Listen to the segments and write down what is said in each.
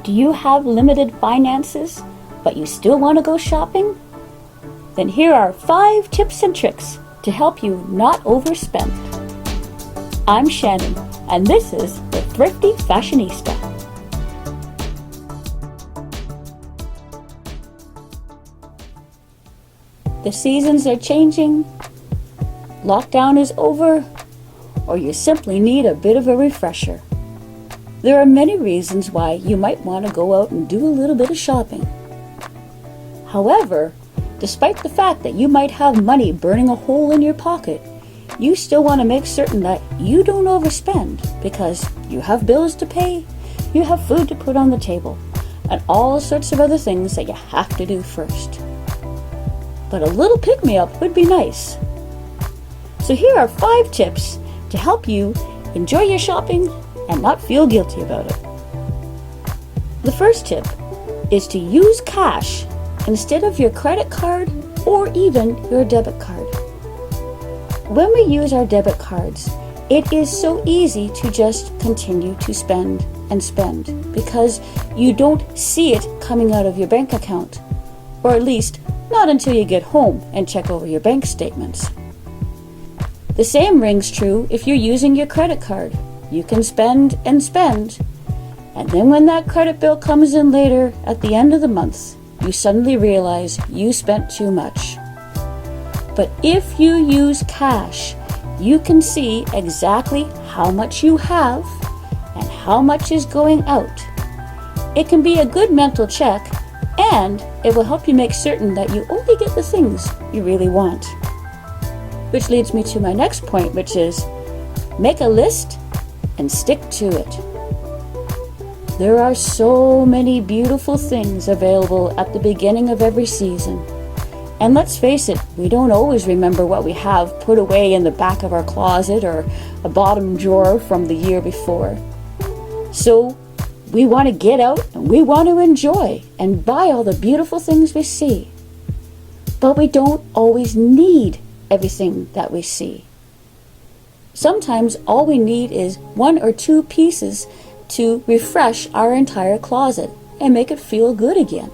Do you have limited finances, but you still want to go shopping? Then here are 5 tips and tricks to help you not overspend. I'm Shannon, and this is the Thrifty Fashionista. The seasons are changing, lockdown is over, or you simply need a bit of a refresher. There are many reasons why you might want to go out and do a little bit of shopping. However, despite the fact that you might have money burning a hole in your pocket, you still want to make certain that you don't overspend because you have bills to pay, you have food to put on the table, and all sorts of other things that you have to do first. But a little pick-me-up would be nice. So here are 5 tips to help you enjoy your shopping and not feel guilty about it. The first tip is to use cash instead of your credit card or even your debit card. When we use our debit cards, it is so easy to just continue to spend and spend because you don't see it coming out of your bank account, or at least not until you get home and check over your bank statements. The same rings true if you're using your credit card. You can spend and spend, and then when that credit bill comes in later at the end of the month, you suddenly realize you spent too much. But if you use cash, you can see exactly how much you have and how much is going out. It can be a good mental check, and it will help you make certain that you only get the things you really want. Which leads me to my next point, which is make a list and stick to it. There are so many beautiful things available at the beginning of every season. And let's face it, we don't always remember what we have put away in the back of our closet or a bottom drawer from the year before. So we want to get out and we want to enjoy and buy all the beautiful things we see. But we don't always need everything that we see. Sometimes all we need is 1 or 2 pieces to refresh our entire closet and make it feel good again.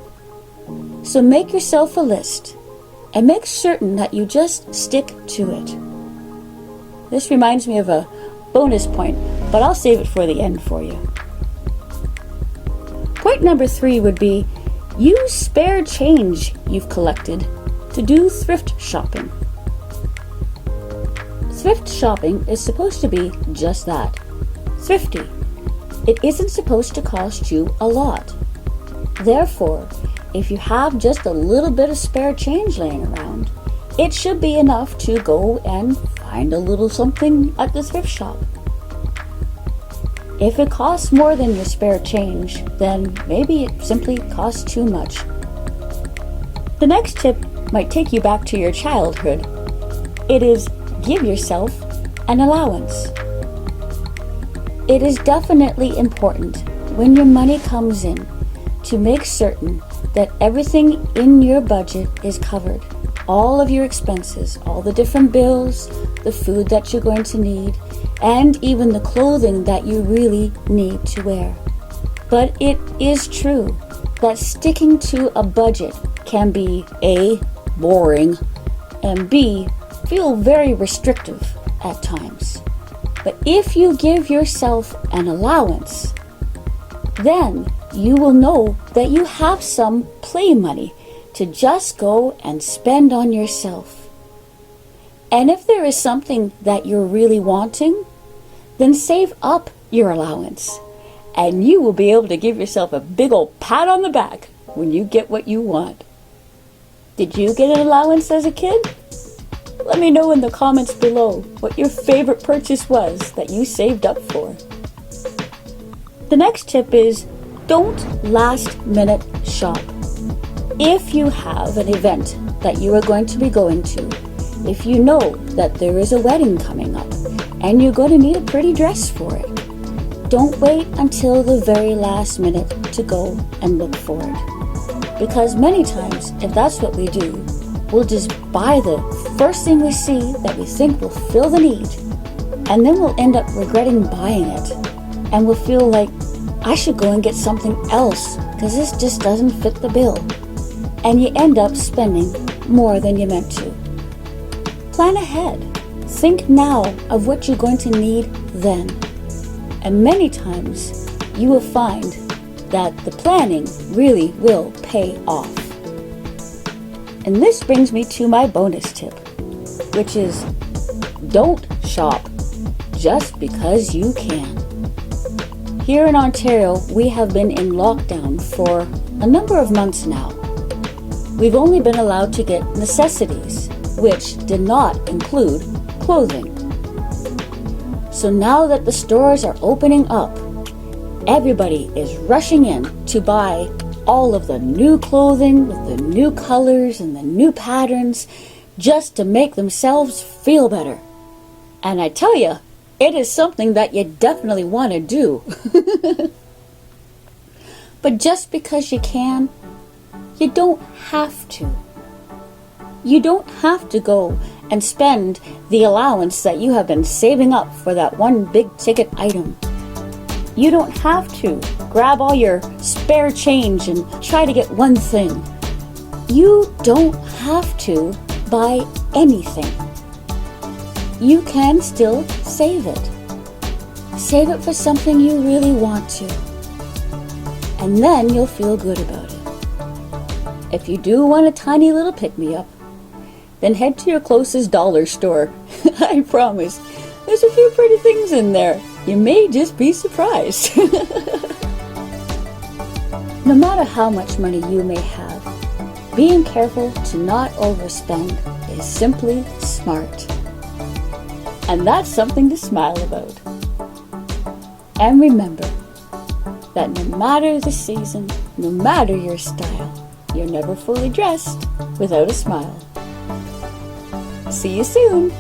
So make yourself a list and make certain that you just stick to it. This reminds me of a bonus point, but I'll save it for the end for you. Point number 3 would be use spare change you've collected to do thrift shopping. Thrift shopping is supposed to be just that, thrifty. It isn't supposed to cost you a lot. Therefore, if you have just a little bit of spare change laying around, it should be enough to go and find a little something at the thrift shop. If it costs more than your spare change, then maybe it simply costs too much. The next tip might take you back to your childhood. It is give yourself an allowance. It is definitely important when your money comes in to make certain that everything in your budget is covered. All of your expenses, all the different bills, the food that you're going to need, and even the clothing that you really need to wear. But it is true that sticking to a budget can be A, boring, and B, feel very restrictive at times. But if you give yourself an allowance, then you will know that you have some play money to just go and spend on yourself. And if there is something that you're really wanting, then save up your allowance, and you will be able to give yourself a big old pat on the back when you get what you want. Did you get an allowance as a kid? Let me know in the comments below what your favorite purchase was that you saved up for. The next tip is don't last minute shop. If you have an event that you are going to be going to, if you know that there is a wedding coming up and you're going to need a pretty dress for it, don't wait until the very last minute to go and look for it. Because many times, if that's what we do, we'll just buy the first thing we see that we think will fill the need, and then we'll end up regretting buying it, and we'll feel like I should go and get something else because this just doesn't fit the bill. And you end up spending more than you meant to. Plan ahead. Think now of what you're going to need then. And many times you will find that the planning really will pay off. And this brings me to my bonus tip, which is don't shop just because you can. Here in Ontario, we have been in lockdown for a number of months now. We've only been allowed to get necessities, which did not include clothing. So now that the stores are opening up, everybody is rushing in to buy all of the new clothing with the new colors and the new patterns just to make themselves feel better. And I tell you, it is something that you definitely want to do. But just because you can, you don't have to. You don't have to go and spend the allowance that you have been saving up for that one big ticket item. You don't have to grab all your spare change and try to get one thing. You don't have to buy anything. You can still save it. Save it for something you really want to. And then you'll feel good about it. If you do want a tiny little pick-me-up, then head to your closest dollar store. I promise, there's a few pretty things in there. You may just be surprised. No matter how much money you may have, being careful to not overspend is simply smart. And that's something to smile about. And remember that no matter the season, no matter your style, you're never fully dressed without a smile. See you soon!